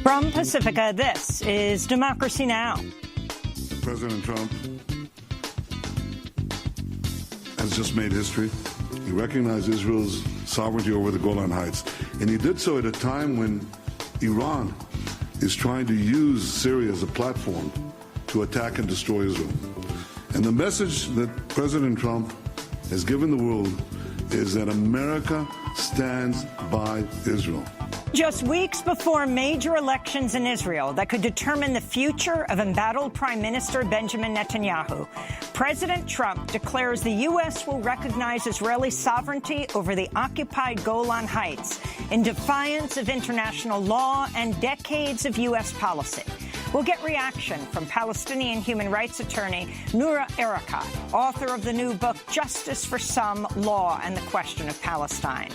From Pacifica, this is Democracy Now! President Trump has just made history. He recognized Israel's sovereignty over the Golan Heights, and he did so at a time when Iran is trying to use Syria as a platform to attack and destroy Israel. And the message that President Trump has given the world is that America stands by Israel. Just weeks before major elections in Israel that could determine the future of embattled Prime Minister Benjamin Netanyahu, President Trump declares the U.S. will recognize Israeli sovereignty over the occupied Golan Heights in defiance of international law and decades of U.S. policy. We'll get reaction from Palestinian human rights attorney Noura Erakat, author of the new book Justice for Some, Law and the Question of Palestine.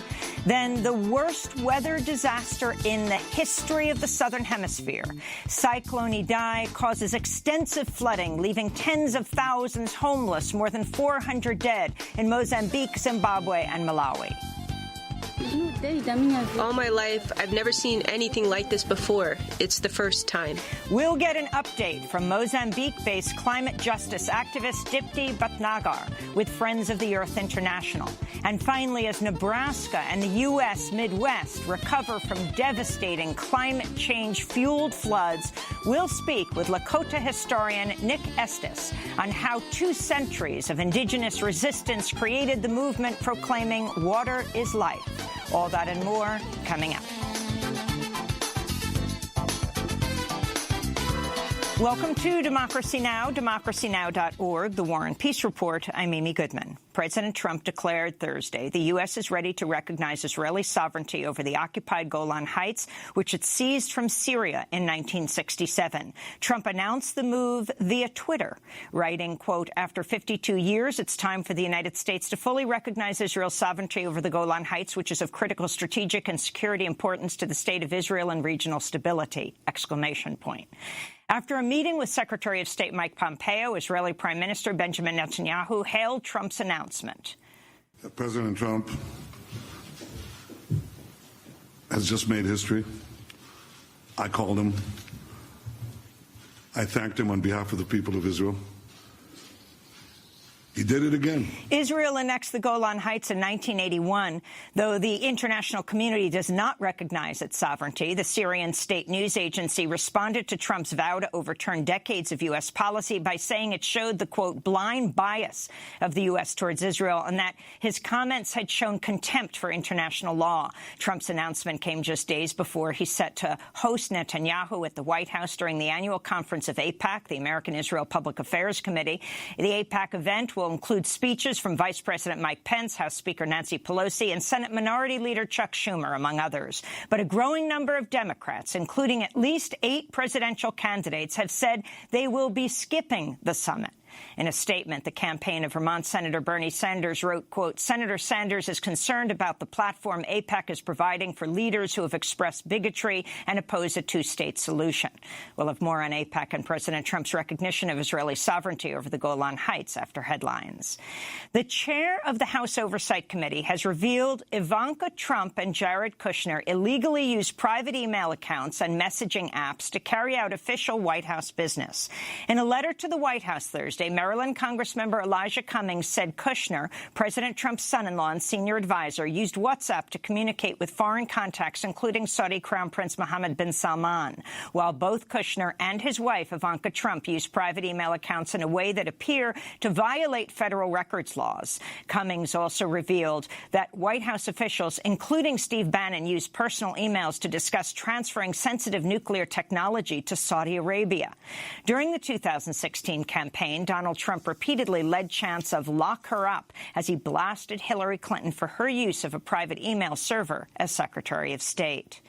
Then the worst weather disaster in the history of the Southern Hemisphere. Cyclone Idai causes extensive flooding, leaving tens of thousands homeless, more than 400 dead in Mozambique, Zimbabwe, and Malawi. All my life, I've never seen anything like this before. It's the first time. We'll get an update from Mozambique-based climate justice activist Dipti Bhatnagar with Friends of the Earth International. And finally, as Nebraska and the U.S. Midwest recover from devastating climate change-fueled floods, we'll speak with Lakota historian Nick Estes on how 2 centuries of indigenous resistance created the movement proclaiming water is life. All that and more coming up. Welcome to Democracy Now!, democracynow.org, The War and Peace Report. I'm Amy Goodman. President Trump declared Thursday the U.S. is ready to recognize Israeli sovereignty over the occupied Golan Heights, which it seized from Syria in 1967. Trump announced the move via Twitter, writing, quote, after 52 years, it's time for the United States to fully recognize Israel's sovereignty over the Golan Heights, which is of critical strategic and security importance to the state of Israel and regional stability, exclamation point. After a meeting with Secretary of State Mike Pompeo, Israeli Prime Minister Benjamin Netanyahu hailed Trump's announcement. President Trump has just made history. I called him. I thanked him on behalf of the people of Israel. He did it again. Israel annexed the Golan Heights in 1981. Though the international community does not recognize its sovereignty, the Syrian state news agency responded to Trump's vow to overturn decades of U.S. policy by saying it showed the, quote, blind bias of the U.S. towards Israel and that his comments had shown contempt for international law. Trump's announcement came just days before he's set to host Netanyahu at the White House during the annual conference of AIPAC, the American Israel Public Affairs Committee. The AIPAC event will include speeches from Vice President Mike Pence, House Speaker Nancy Pelosi, and Senate Minority Leader Chuck Schumer, among others. But a growing number of Democrats, including at least 8 presidential candidates, have said they will be skipping the summit. In a statement, the campaign of Vermont Senator Bernie Sanders wrote, quote, Senator Sanders is concerned about the platform AIPAC is providing for leaders who have expressed bigotry and oppose a 2-state solution. We'll have more on AIPAC and President Trump's recognition of Israeli sovereignty over the Golan Heights after headlines. The chair of the House Oversight Committee has revealed Ivanka Trump and Jared Kushner illegally used private email accounts and messaging apps to carry out official White House business. In a letter to the White House Thursday, Maryland Congressmember Elijah Cummings said Kushner, President Trump's son-in-law and senior advisor, used WhatsApp to communicate with foreign contacts, including Saudi Crown Prince Mohammed bin Salman, while both Kushner and his wife, Ivanka Trump, used private email accounts in a way that appear to violate federal records laws. Cummings also revealed that White House officials, including Steve Bannon, used personal emails to discuss transferring sensitive nuclear technology to Saudi Arabia. During the 2016 campaign, Donald Trump repeatedly led chants of lock her up as he blasted Hillary Clinton for her use of a private email server as Secretary of State.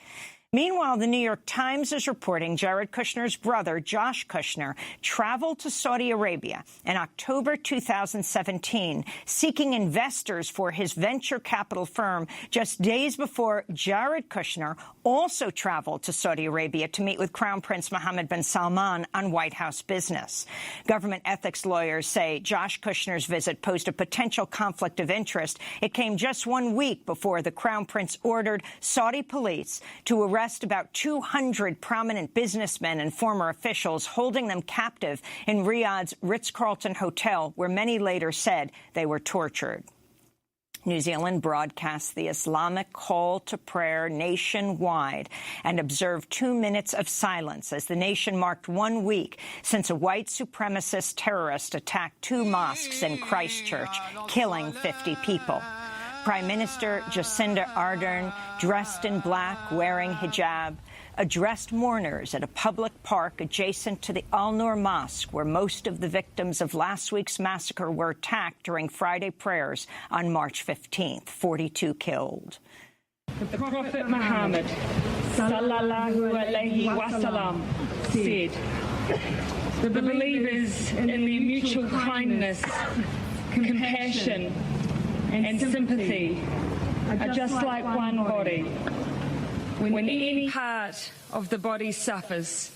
Meanwhile, the New York Times is reporting Jared Kushner's brother, Josh Kushner, traveled to Saudi Arabia in October 2017, seeking investors for his venture capital firm just days before Jared Kushner also traveled to Saudi Arabia to meet with Crown Prince Mohammed bin Salman on White House business. Government ethics lawyers say Josh Kushner's visit posed a potential conflict of interest. It came just 1 week before the Crown Prince ordered Saudi police to arrest arrest about 200 prominent businessmen and former officials, holding them captive in Riyadh's Ritz-Carlton Hotel, where many later said they were tortured. New Zealand broadcast the Islamic call to prayer nationwide and observed 2 minutes of silence as the nation marked 1 week since a white supremacist terrorist attacked 2 mosques in Christchurch, killing 50 people. Prime Minister Jacinda Ardern, dressed in black, wearing hijab, addressed mourners at a public park adjacent to the Al-Noor Mosque, where most of the victims of last week's massacre were attacked during Friday prayers on March 15th, 42 killed. The Prophet Muhammad, sallallahu alaihi wasallam, said, the believers in the mutual kindness, compassion, and sympathy are just like one body. When any part of the body suffers,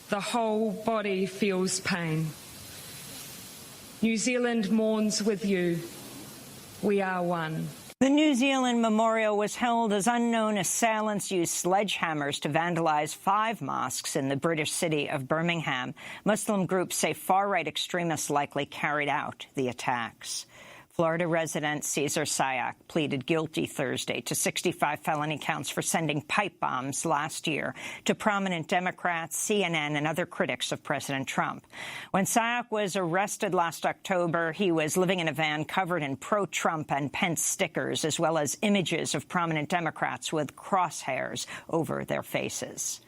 the whole body feels pain. New Zealand mourns with you. We are one. The New Zealand memorial was held as unknown assailants used sledgehammers to vandalize 5 mosques in the British city of Birmingham. Muslim groups say far-right extremists likely carried out the attacks. Florida resident Cesar Sayoc pleaded guilty Thursday to 65 felony counts for sending pipe bombs last year to prominent Democrats, CNN, and other critics of President Trump. When Sayoc was arrested last October, he was living in a van covered in pro-Trump and Pence stickers, as well as images of prominent Democrats with crosshairs over their faces.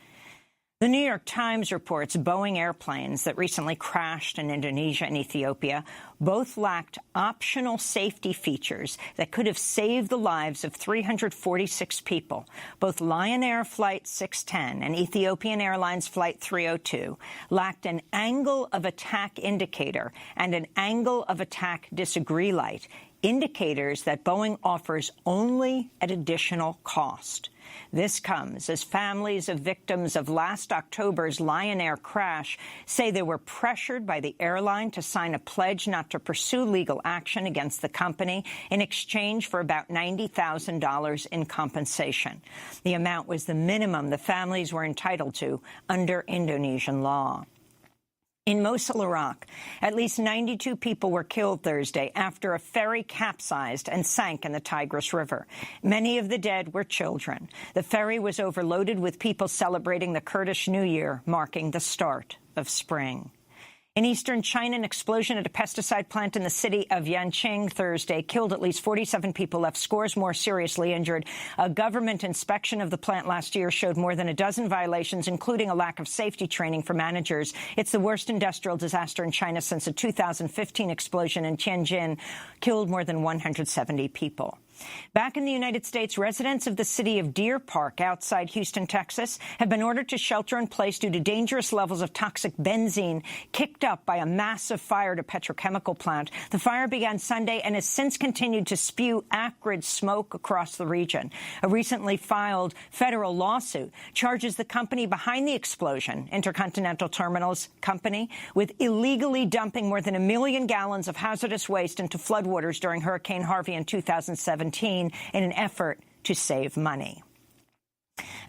The New York Times reports Boeing airplanes that recently crashed in Indonesia and Ethiopia both lacked optional safety features that could have saved the lives of 346 people. Both Lion Air Flight 610 and Ethiopian Airlines Flight 302 lacked an angle of attack indicator and an angle of attack disagree light, indicators that Boeing offers only at additional cost. This comes as families of victims of last October's Lion Air crash say they were pressured by the airline to sign a pledge not to pursue legal action against the company in exchange for about $90,000 in compensation. The amount was the minimum the families were entitled to under Indonesian law. In Mosul, Iraq, at least 92 people were killed Thursday after a ferry capsized and sank in the Tigris River. Many of the dead were children. The ferry was overloaded with people celebrating the Kurdish New Year, marking the start of spring. In eastern China, an explosion at a pesticide plant in the city of Yanqing Thursday killed at least 47 people, left scores more seriously injured. A government inspection of the plant last year showed more than a dozen violations, including a lack of safety training for managers. It's the worst industrial disaster in China since a 2015 explosion in Tianjin killed more than 170 people. Back in the United States, residents of the city of Deer Park outside Houston, Texas, have been ordered to shelter in place due to dangerous levels of toxic benzene kicked up by a massive fire at a petrochemical plant. The fire began Sunday and has since continued to spew acrid smoke across the region. A recently filed federal lawsuit charges the company behind the explosion, Intercontinental Terminals Company, with illegally dumping more than 1 million gallons of hazardous waste into floodwaters during Hurricane Harvey in 2017 in an effort to save money.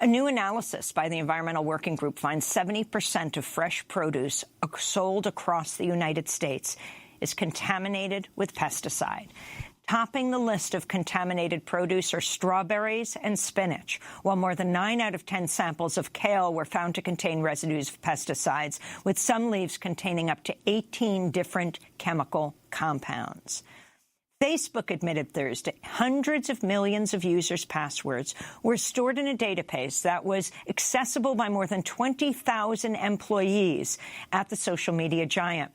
A new analysis by the Environmental Working Group finds 70% of fresh produce sold across the United States is contaminated with pesticide. Topping the list of contaminated produce are strawberries and spinach, while more than 9 out of 10 samples of kale were found to contain residues of pesticides, with some leaves containing up to 18 different chemical compounds. Facebook admitted Thursday hundreds of millions of users' passwords were stored in a database that was accessible by more than 20,000 employees at the social media giant.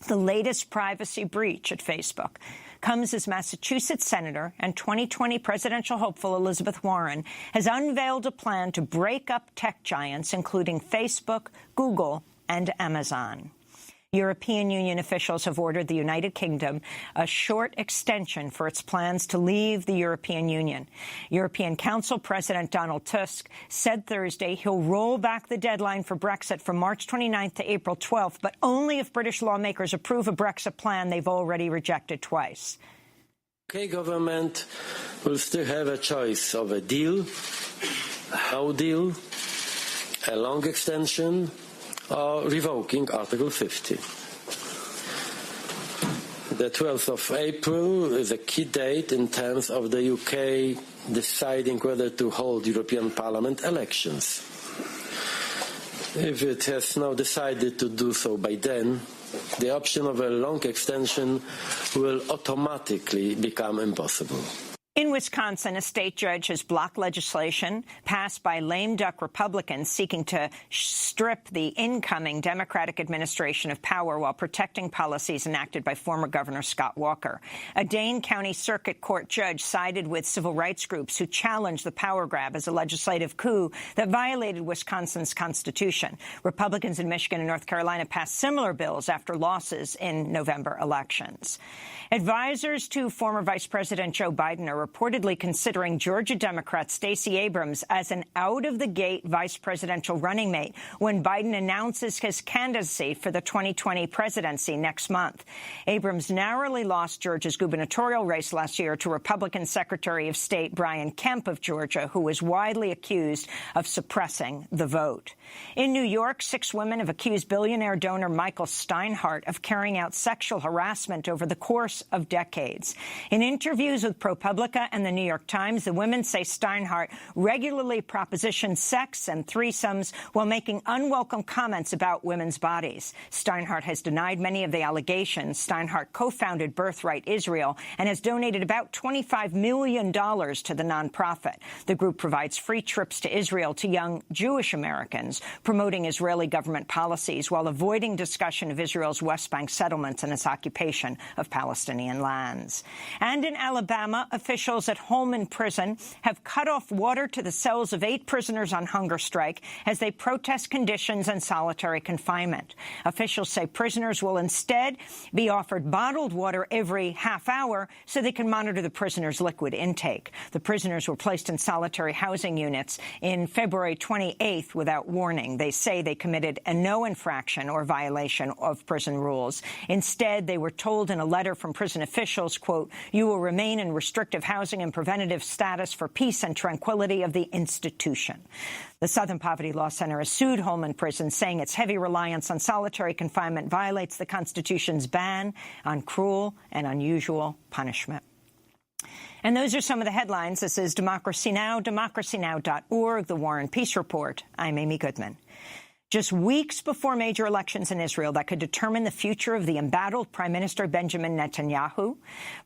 The latest privacy breach at Facebook comes as Massachusetts Senator and 2020 presidential hopeful Elizabeth Warren has unveiled a plan to break up tech giants, including Facebook, Google, and Amazon. European Union officials have ordered the United Kingdom a short extension for its plans to leave the European Union. European Council President Donald Tusk said Thursday he'll roll back the deadline for Brexit from March 29th to April 12th, but only if British lawmakers approve a Brexit plan they've already rejected twice. The UK government will still have a choice of a deal no deal, a long extension, or revoking Article 50. The 12th of April is a key date in terms of the UK deciding whether to hold European Parliament elections. If it has now decided to do so by then, the option of a long extension will automatically become impossible. In Wisconsin, a state judge has blocked legislation passed by lame duck Republicans seeking to strip the incoming Democratic administration of power while protecting policies enacted by former Governor Scott Walker. A Dane County Circuit Court judge sided with civil rights groups who challenged the power grab as a legislative coup that violated Wisconsin's constitution. Republicans in Michigan and North Carolina passed similar bills after losses in November elections. Advisors to former Vice President Joe Biden are reportedly considering Georgia Democrat Stacey Abrams as an out-of-the-gate vice presidential running mate when Biden announces his candidacy for the 2020 presidency next month. Abrams narrowly lost Georgia's gubernatorial race last year to Republican Secretary of State Brian Kemp of Georgia, who was widely accused of suppressing the vote. In New York, 6 women have accused billionaire donor Michael Steinhardt of carrying out sexual harassment over the course of decades. In interviews with ProPublica and the New York Times, the women say Steinhardt regularly propositioned sex and threesomes while making unwelcome comments about women's bodies. Steinhardt has denied many of the allegations. Steinhardt co-founded Birthright Israel and has donated about $25 million to the nonprofit. The group provides free trips to Israel to young Jewish Americans, promoting Israeli government policies while avoiding discussion of Israel's West Bank settlements and its occupation of Palestinian lands. And in Alabama, officials at Holman Prison have cut off water to the cells of 8 prisoners on hunger strike as they protest conditions and solitary confinement. Officials say prisoners will instead be offered bottled water every half hour so they can monitor the prisoners' liquid intake. The prisoners were placed in solitary housing units in February 28th without warning. They say they committed no infraction or violation of prison rules. Instead, they were told in a letter from prison officials, quote, "You will remain in restrictive housing and preventative status for peace and tranquility of the institution." The Southern Poverty Law Center has sued Holman Prison, saying its heavy reliance on solitary confinement violates the Constitution's ban on cruel and unusual punishment. And those are some of the headlines. This is Democracy Now!, democracynow.org, The War and Peace Report. I'm Amy Goodman. Just weeks before major elections in Israel that could determine the future of the embattled Prime Minister Benjamin Netanyahu,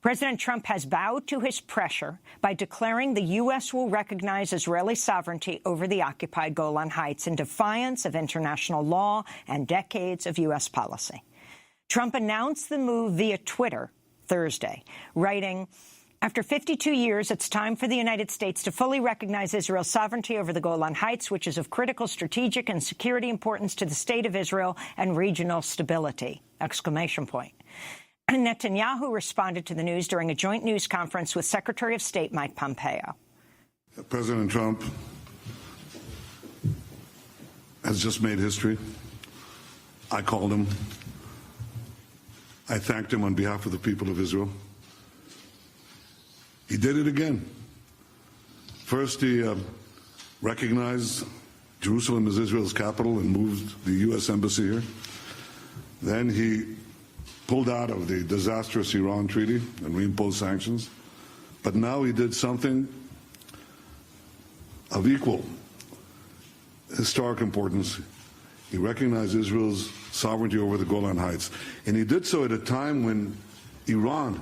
President Trump has bowed to his pressure by declaring the U.S. will recognize Israeli sovereignty over the occupied Golan Heights in defiance of international law and decades of U.S. policy. Trump announced the move via Twitter Thursday, writing, "After 52 years, it's time for the United States to fully recognize Israel's sovereignty over the Golan Heights, which is of critical strategic and security importance to the state of Israel and regional stability!" Exclamation point. Netanyahu responded to the news during a joint news conference with Secretary of State Mike Pompeo. President Trump has just made history. I called him. I thanked him on behalf of the people of Israel. He did it again. First, he recognized Jerusalem as Israel's capital and moved the U.S. embassy here. Then he pulled out of the disastrous Iran treaty and reimposed sanctions. But now he did something of equal historic importance. He recognized Israel's sovereignty over the Golan Heights. And he did so at a time when Iran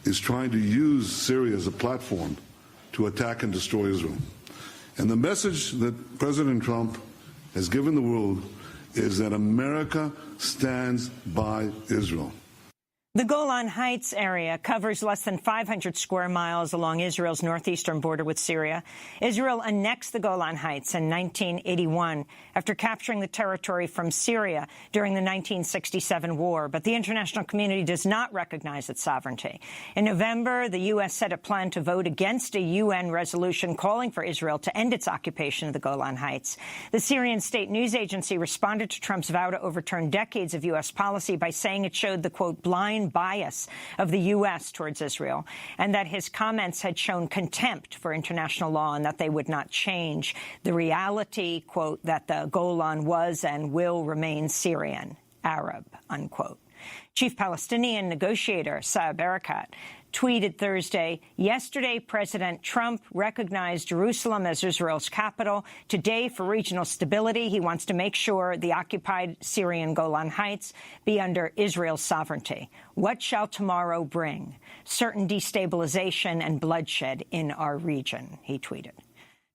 is trying to use Syria as a platform to attack and destroy Israel. And the message that President Trump has given the world is that America stands by Israel. The Golan Heights area covers less than 500 square miles along Israel's northeastern border with Syria. Israel annexed the Golan Heights in 1981 after capturing the territory from Syria during the 1967 war, but the international community does not recognize its sovereignty. In November, the U.S. said it planned to vote against a UN resolution calling for Israel to end its occupation of the Golan Heights. The Syrian state news agency responded to Trump's vow to overturn decades of U.S. policy by saying it showed the, quote, blind sustained bias of the U.S. towards Israel, and that his comments had shown contempt for international law and that they would not change the reality, quote, that the Golan was and will remain Syrian, Arab, unquote. Chief Palestinian negotiator Saeb Erekat tweeted Thursday, yesterday President Trump recognized Jerusalem as Israel's capital. Today, for regional stability, he wants to make sure the occupied Syrian Golan Heights be under Israel's sovereignty. What shall tomorrow bring? Certain destabilization and bloodshed in our region, he tweeted.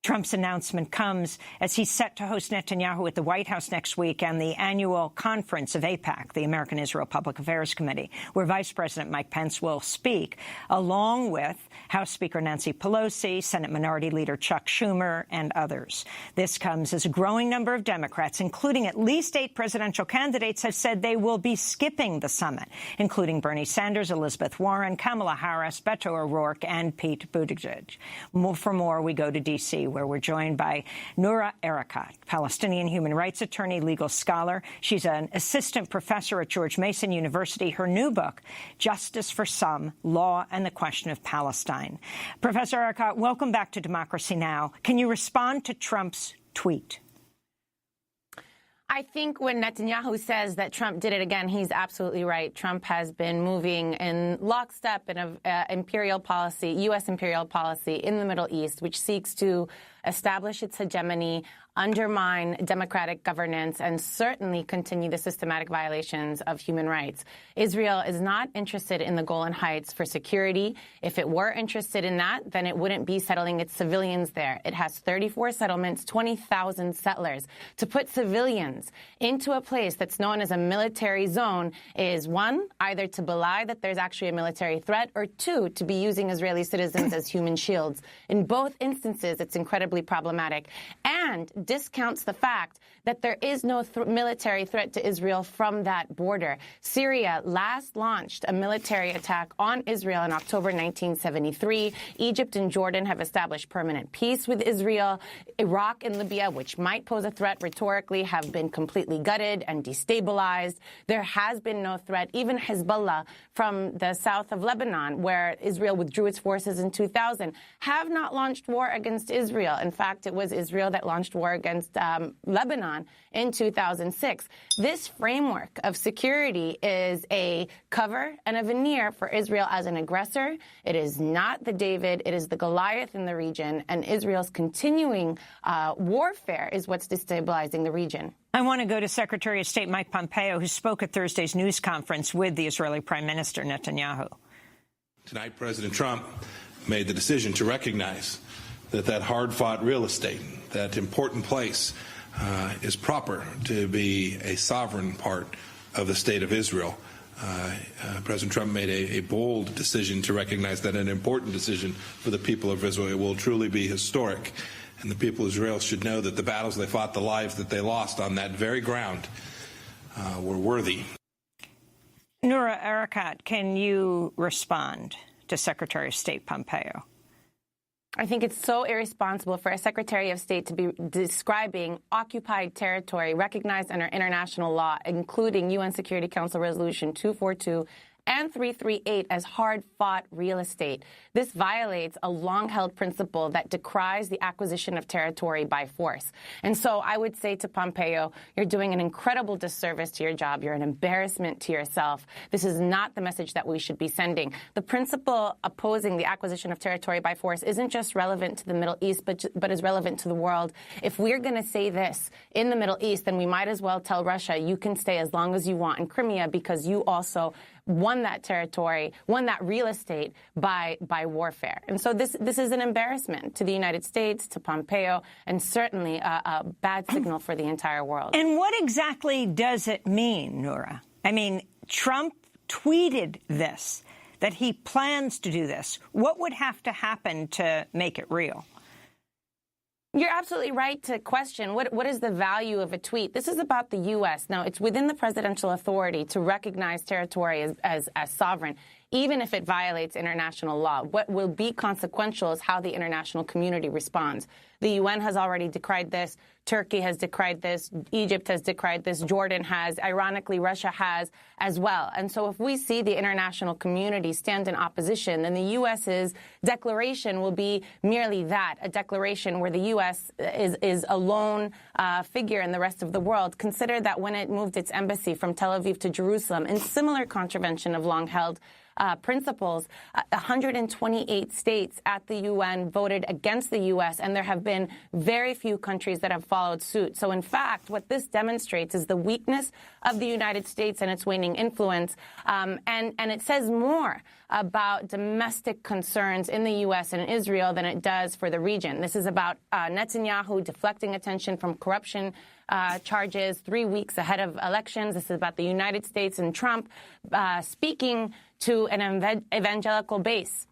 Trump's announcement comes as he's set to host Netanyahu at the White House next week and the annual conference of AIPAC, the American Israel Public Affairs Committee, where Vice President Mike Pence will speak, along with House Speaker Nancy Pelosi, Senate Minority Leader Chuck Schumer, and others. This comes as a growing number of Democrats, including at least 8 presidential candidates, have said they will be skipping the summit, including Bernie Sanders, Elizabeth Warren, Kamala Harris, Beto O'Rourke, and Pete Buttigieg. For more, we go to D.C., where we're joined by Noura Erakat, Palestinian human rights attorney, legal scholar. She's an assistant professor at George Mason University. Her new book, Justice for Some, Law and the Question of Palestine. Professor Erakat, welcome back to Democracy Now! Can you respond to Trump's tweet? I think when Netanyahu says that Trump did it again, he's absolutely right. Trump has been moving in lockstep in a imperial policy, U.S. imperial policy in the Middle East, which seeks to establish its hegemony, undermine democratic governance, and certainly continue the systematic violations of human rights. Israel is not interested in the Golan Heights for security. If it were interested in that, then it wouldn't be settling its civilians there. It has 34 settlements, 20,000 settlers. To put civilians into a place that's known as a military zone is, one, either to belie that there's actually a military threat, or two, to be using Israeli citizens as human shields. In both instances, it's incredibly problematic and discounts the fact that there is no military threat to Israel from that border. Syria last launched a military attack on Israel in October 1973. Egypt and Jordan have established permanent peace with Israel. Iraq and Libya, which might pose a threat rhetorically, have been completely gutted and destabilized. There has been no threat. Even Hezbollah from the south of Lebanon, where Israel withdrew its forces in 2000, have not launched war against Israel. In fact, it was Israel that launched war against Lebanon in 2006. This framework of security is a cover and a veneer for Israel as an aggressor. It is not the David, it is the Goliath in the region, and Israel's continuing warfare is what's destabilizing the region. I want to go to Secretary of State Mike Pompeo, who spoke at Thursday's news conference with the Israeli Prime Minister Netanyahu. Tonight, President Trump made the decision to recognize that hard-fought real estate, that important place, is proper to be a sovereign part of the state of Israel. President Trump made a bold decision to recognize that, an important decision for the people of Israel. It will truly be historic. And the people of Israel should know that the battles they fought, the lives that they lost on that very ground were worthy. Noura Erakat, can you respond to Secretary of State Pompeo? I think it's so irresponsible for a Secretary of State to be describing occupied territory recognized under international law, including UN Security Council Resolution 242 and 338, as hard-fought real estate. This violates a long-held principle that decries the acquisition of territory by force. And so I would say to Pompeo, you're doing an incredible disservice to your job. You're an embarrassment to yourself. This is not the message that we should be sending. The principle opposing the acquisition of territory by force isn't just relevant to the Middle East, but is relevant to the world. If we're going to say this in the Middle East, then we might as well tell Russia, you can stay as long as you want in Crimea, because you also won that territory, won that real estate by warfare. And so this is an embarrassment to the United States, to Pompeo, and certainly a bad signal for the entire world. And what exactly does it mean, Noura? I mean, Trump tweeted this, that he plans to do this. What would have to happen to make it real? You're absolutely right to question what is the value of a tweet. This is about the U.S. Now, it's within the presidential authority to recognize territory as sovereign, even if it violates international law. What will be consequential is how the international community responds. The UN has already decried this. Turkey has decried this. Egypt has decried this. Jordan has. Ironically, Russia has as well. And so if we see the international community stand in opposition, then the U.S.'s declaration will be merely that, a declaration where the U.S. is a lone figure in the rest of the world. Consider that when it moved its embassy from Tel Aviv to Jerusalem in similar contravention of long-held principles, 128 states at the UN voted against the U.S., and there have been very few countries that have followed suit. So, in fact, what this demonstrates is the weakness of the United States and its waning influence, and it says more about domestic concerns in the U.S. and Israel than it does for the region. This is about Netanyahu deflecting attention from corruption charges 3 weeks ahead of elections. This is about the United States and Trump speaking to an evangelical base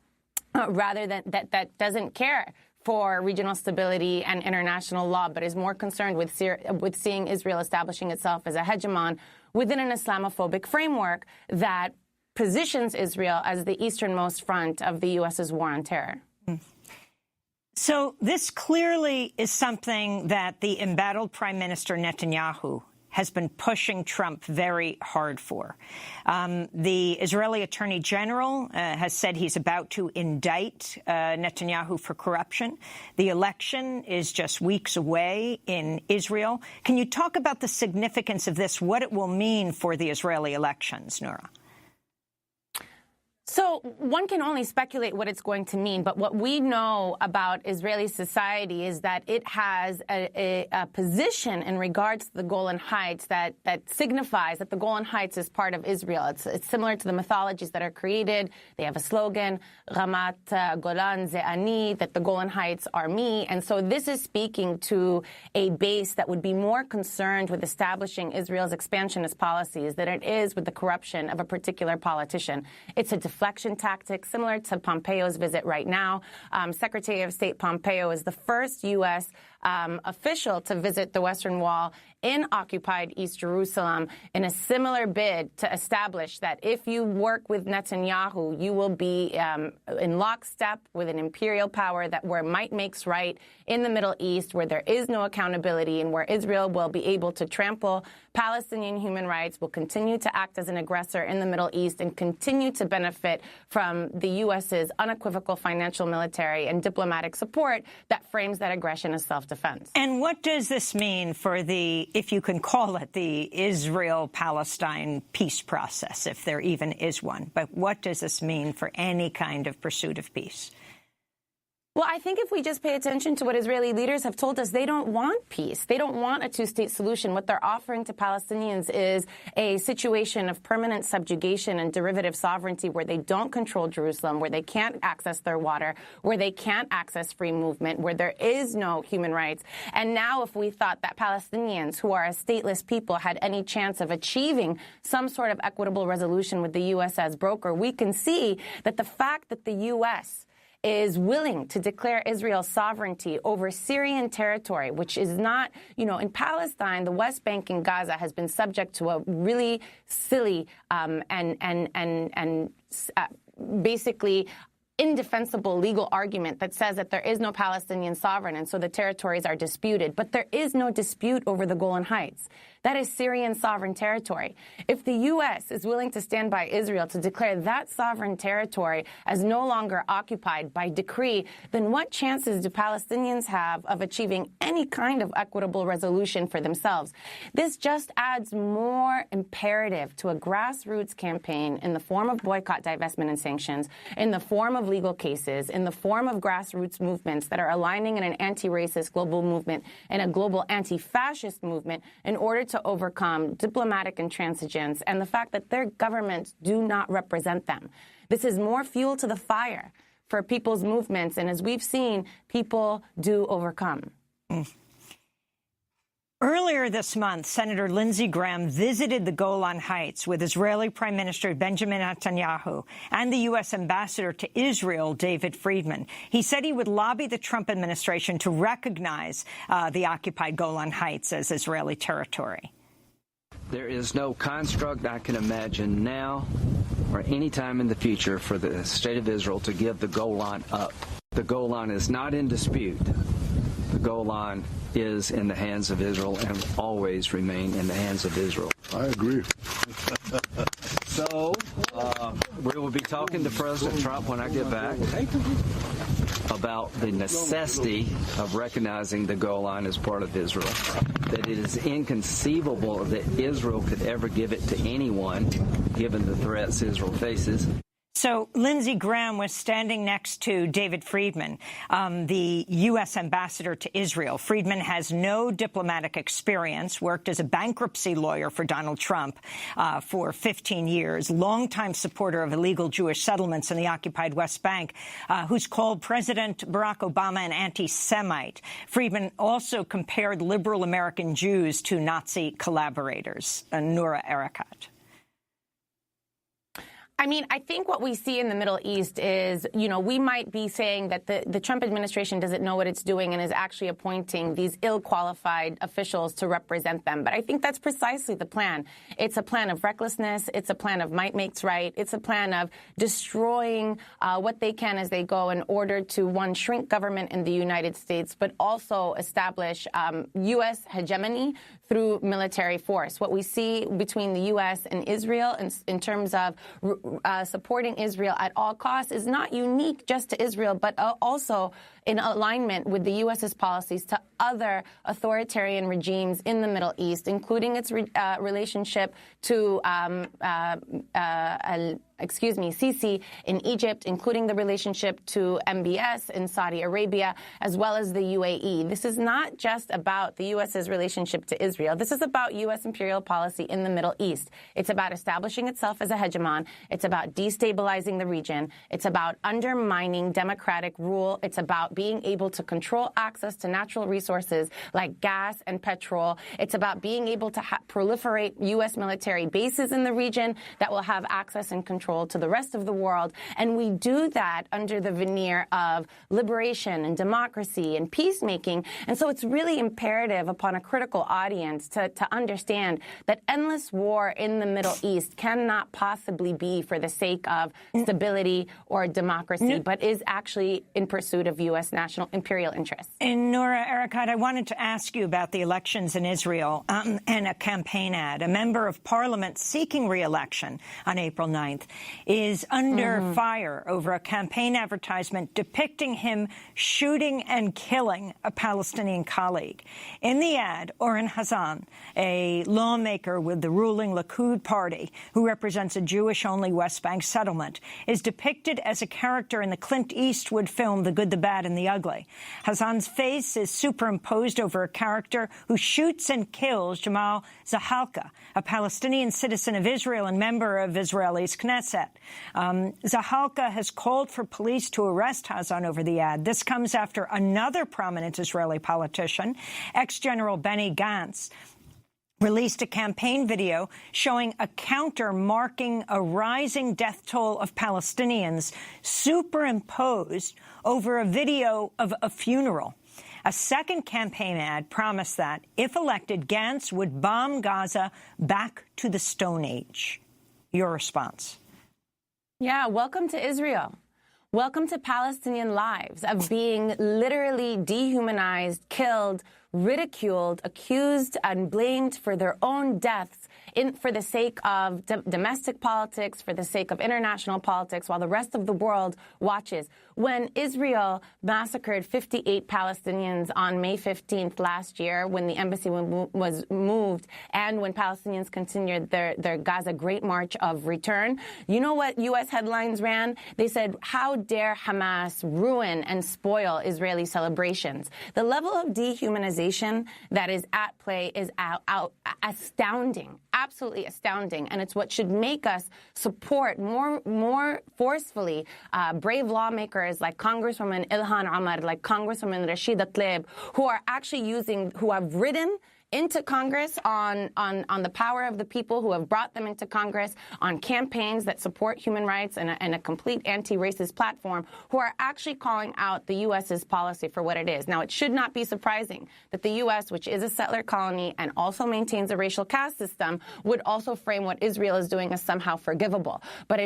rather than that doesn't care for regional stability and international law, but is more concerned with seeing Israel establishing itself as a hegemon within an Islamophobic framework that positions Israel as the easternmost front of the U.S.'s war on terror. So this clearly is something that the embattled Prime Minister Netanyahu has been pushing Trump very hard for. The Israeli Attorney General has said he's about to indict Netanyahu for corruption. The election is just weeks away in Israel. Can you talk about the significance of this, what it will mean for the Israeli elections, Noura? So one can only speculate what it's going to mean, but what we know about Israeli society is that it has a position in regards to the Golan Heights that signifies that the Golan Heights is part of Israel. It's similar to the mythologies that are created. They have a slogan, Ramat Golan Ze Ani, that the Golan Heights are me. And so this is speaking to a base that would be more concerned with establishing Israel's expansionist policies than it is with the corruption of a particular politician. It's a deflection tactic similar to Pompeo's visit right now. Secretary of State Pompeo is the first U.S. Official to visit the Western Wall in occupied East Jerusalem in a similar bid to establish that if you work with Netanyahu, you will be in lockstep with an imperial power that where might makes right in the Middle East, where there is no accountability and where Israel will be able to trample Palestinian human rights, will continue to act as an aggressor in the Middle East and continue to benefit from the U.S.'s unequivocal financial, military, and diplomatic support that frames that aggression as self-defense. And what does this mean for the, if you can call it, the Israel-Palestine peace process, if there even is one? But what does this mean for any kind of pursuit of peace? Well, I think if we just pay attention to what Israeli leaders have told us, they don't want peace. They don't want a two-state solution. What they're offering to Palestinians is a situation of permanent subjugation and derivative sovereignty where they don't control Jerusalem, where they can't access their water, where they can't access free movement, where there is no human rights. And now if we thought that Palestinians, who are a stateless people, had any chance of achieving some sort of equitable resolution with the U.S. as broker, we can see that the fact that the U.S. is willing to declare Israel's sovereignty over Syrian territory, which is not, in Palestine, the West Bank and Gaza has been subject to a really silly basically indefensible legal argument that says that there is no Palestinian sovereign and so the territories are disputed. But there is no dispute over the Golan Heights. That is Syrian sovereign territory. If the U.S. is willing to stand by Israel to declare that sovereign territory as no longer occupied by decree, then what chances do Palestinians have of achieving any kind of equitable resolution for themselves? This just adds more imperative to a grassroots campaign in the form of boycott, divestment, and sanctions, in the form of legal cases, in the form of grassroots movements that are aligning in an anti-racist global movement and a global anti-fascist movement in order to overcome diplomatic intransigence and the fact that their governments do not represent them. This is more fuel to the fire for people's movements, and as we've seen, people do overcome. Earlier this month, Senator Lindsey Graham visited the Golan Heights with Israeli Prime Minister Benjamin Netanyahu and the U.S. Ambassador to Israel, David Friedman. He said he would lobby the Trump administration to recognize the occupied Golan Heights as Israeli territory. There is no construct I can imagine now or any time in the future for the state of Israel to give the Golan up. The Golan is not in dispute. The Golan is in the hands of Israel and will always remain in the hands of Israel. I agree. So, we will be talking to President Trump when I get back about the necessity of recognizing the Golan as part of Israel, that it is inconceivable that Israel could ever give it to anyone, given the threats Israel faces. So Lindsey Graham was standing next to David Friedman, the U.S. ambassador to Israel. Friedman has no diplomatic experience, worked as a bankruptcy lawyer for Donald Trump for 15 years, longtime supporter of illegal Jewish settlements in the occupied West Bank, who's called President Barack Obama an anti-Semite. Friedman also compared liberal American Jews to Nazi collaborators. Noura Erakat. I mean, I think what we see in the Middle East is, you know, we might be saying that the Trump administration doesn't know what it's doing and is actually appointing these ill-qualified officials to represent them. But I think that's precisely the plan. It's a plan of recklessness. It's a plan of might makes right. It's a plan of destroying what they can as they go in order to, one, shrink government in the United States, but also establish U.S. hegemony through military force. What we see between the U.S. and Israel in terms of supporting Israel at all costs is not unique just to Israel, but also in alignment with the U.S.'s policies to other authoritarian regimes in the Middle East, including its relationship to Sisi in Egypt, including the relationship to MBS in Saudi Arabia, as well as the UAE. This is not just about the U.S.'s relationship to Israel. This is about U.S. imperial policy in the Middle East. It's about establishing itself as a hegemon. It's about destabilizing the region. It's about undermining democratic rule. It's about being able to control access to natural resources like gas and petrol. It's about being able to proliferate U.S. military bases in the region that will have access and control to the rest of the world. And we do that under the veneer of liberation and democracy and peacemaking. And so it's really imperative upon a critical audience to understand that endless war in the Middle East cannot possibly be for the sake of stability or democracy, but is actually in pursuit of U.S. national imperial interests. And Noura Erakat, I wanted to ask you about the elections in Israel and a campaign ad. A member of parliament seeking re-election on April 9th is under fire over a campaign advertisement depicting him shooting and killing a Palestinian colleague. In the ad, Oren Hazan, a lawmaker with the ruling Likud party who represents a Jewish-only West Bank settlement, is depicted as a character in the Clint Eastwood film The Good, the Bad, and the Ugly. Hazan's face is superimposed over a character who shoots and kills Jamal Zahalka, a Palestinian citizen of Israel and member of Israel's Knesset. Zahalka has called for police to arrest Hazan over the ad. This comes after another prominent Israeli politician, ex-General Benny Gantz, released a campaign video showing a counter marking a rising death toll of Palestinians superimposed over a video of a funeral. A second campaign ad promised that, if elected, Gantz would bomb Gaza back to the Stone Age. Your response? Yeah, welcome to Israel. Welcome to Palestinian lives of being literally dehumanized, killed, ridiculed, accused, and blamed for their own deaths for the sake of domestic politics, for the sake of international politics, while the rest of the world watches. When Israel massacred 58 Palestinians on May 15th last year, when the embassy was moved, and when Palestinians continued their Gaza Great March of Return, you know what U.S. headlines ran? They said, how dare Hamas ruin and spoil Israeli celebrations? The level of dehumanization that is at play is astounding, absolutely astounding. And it's what should make us support more forcefully brave lawmakers like Congresswoman Ilhan Omar, like Congresswoman Rashida Tlaib, who are actually who have ridden into Congress, on the power of the people who have brought them into Congress, on campaigns that support human rights and a complete anti-racist platform, who are actually calling out the U.S.'s policy for what it is. Now, it should not be surprising that the U.S., which is a settler colony and also maintains a racial caste system, would also frame what Israel is doing as somehow forgivable. But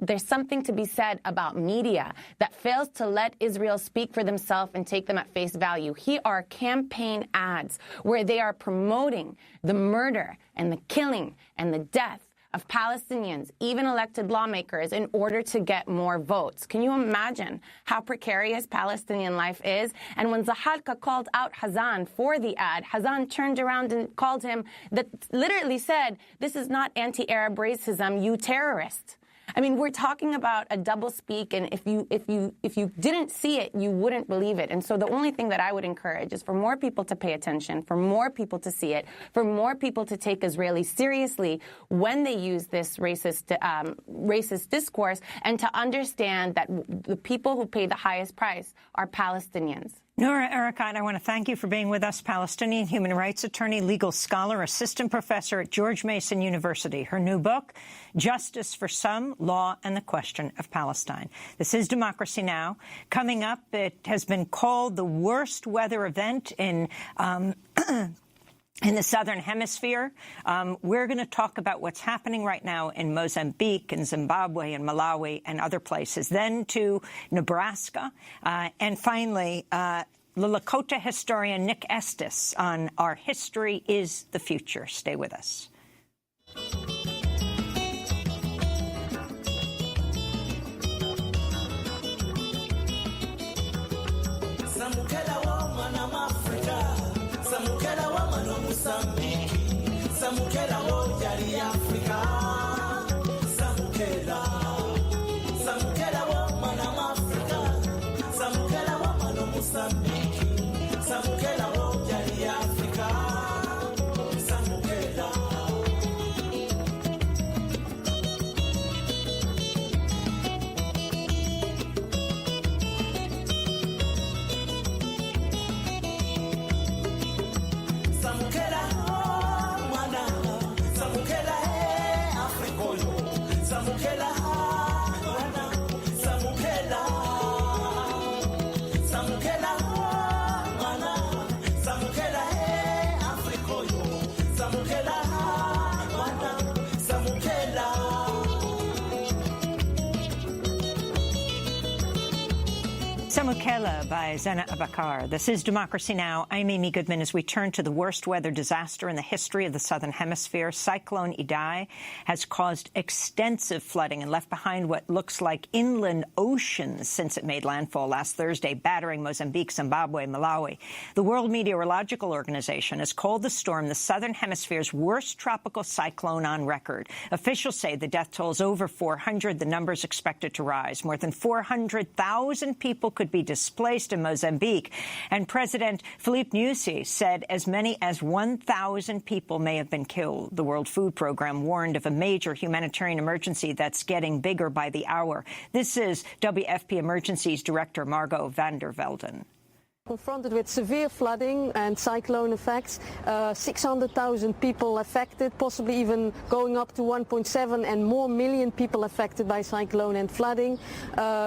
there's something to be said about media that fails to let Israel speak for themselves and take them at face value. Here are campaign ads where they are promoting the murder and the killing and the death of Palestinians, even elected lawmakers, in order to get more votes. Can you imagine how precarious Palestinian life is? And when Zahaka called out Hazan for the ad, Hazan turned around and called him, that literally said, "This is not anti-Arab racism, you terrorist." I mean, we're talking about a doublespeak, and if you didn't see it, you wouldn't believe it. And so the only thing that I would encourage is for more people to pay attention, for more people to see it, for more people to take Israelis seriously when they use this racist discourse, and to understand that the people who pay the highest price are Palestinians. Noura Erakat, I want to thank you for being with us. Palestinian human rights attorney, legal scholar, assistant professor at George Mason University. Her new book, Justice for Some, Law and the Question of Palestine. This is Democracy Now! Coming up, it has been called the worst weather event in the Southern Hemisphere. We're going to talk about what's happening right now in Mozambique and Zimbabwe and Malawi and other places, then to Nebraska, and finally, the Lakota historian Nick Estes on Our History is the Future. Stay with us. Samukela wo jali Afrika, Samukela wo mwana Afrika, Samukela wo mwana Mozambique, Samukela wo jali Afrika, Samukela. Samukela by Zena Abakar. This is Democracy Now! I'm Amy Goodman. As we turn to the worst weather disaster in the history of the Southern Hemisphere, Cyclone Idai has caused extensive flooding and left behind what looks like inland oceans since it made landfall last Thursday, battering Mozambique, Zimbabwe, Malawi. The World Meteorological Organization has called the storm the Southern Hemisphere's worst tropical cyclone on record. Officials say the death toll is over 400. The number is expected to rise. More than 400,000 people could be displaced in Mozambique. And President Filipe Nyusi said as many as 1,000 people may have been killed. The World Food Program warned of a major humanitarian emergency that's getting bigger by the hour. This is WFP Emergencies Director Margot van der Velden. Confronted with severe flooding and cyclone effects, 600,000 people affected, possibly even going up to 1.7 and more million people affected by cyclone and flooding.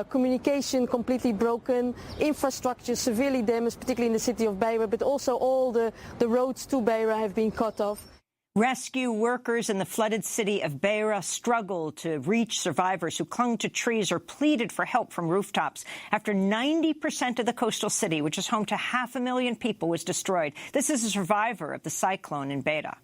Communication completely broken, infrastructure severely damaged, particularly in the city of Beira, but also all the roads to Beira have been cut off. Rescue workers in the flooded city of Beira struggled to reach survivors who clung to trees or pleaded for help from rooftops after 90% of the coastal city, which is home to 500,000 people, was destroyed. This is a survivor of the cyclone in Beira.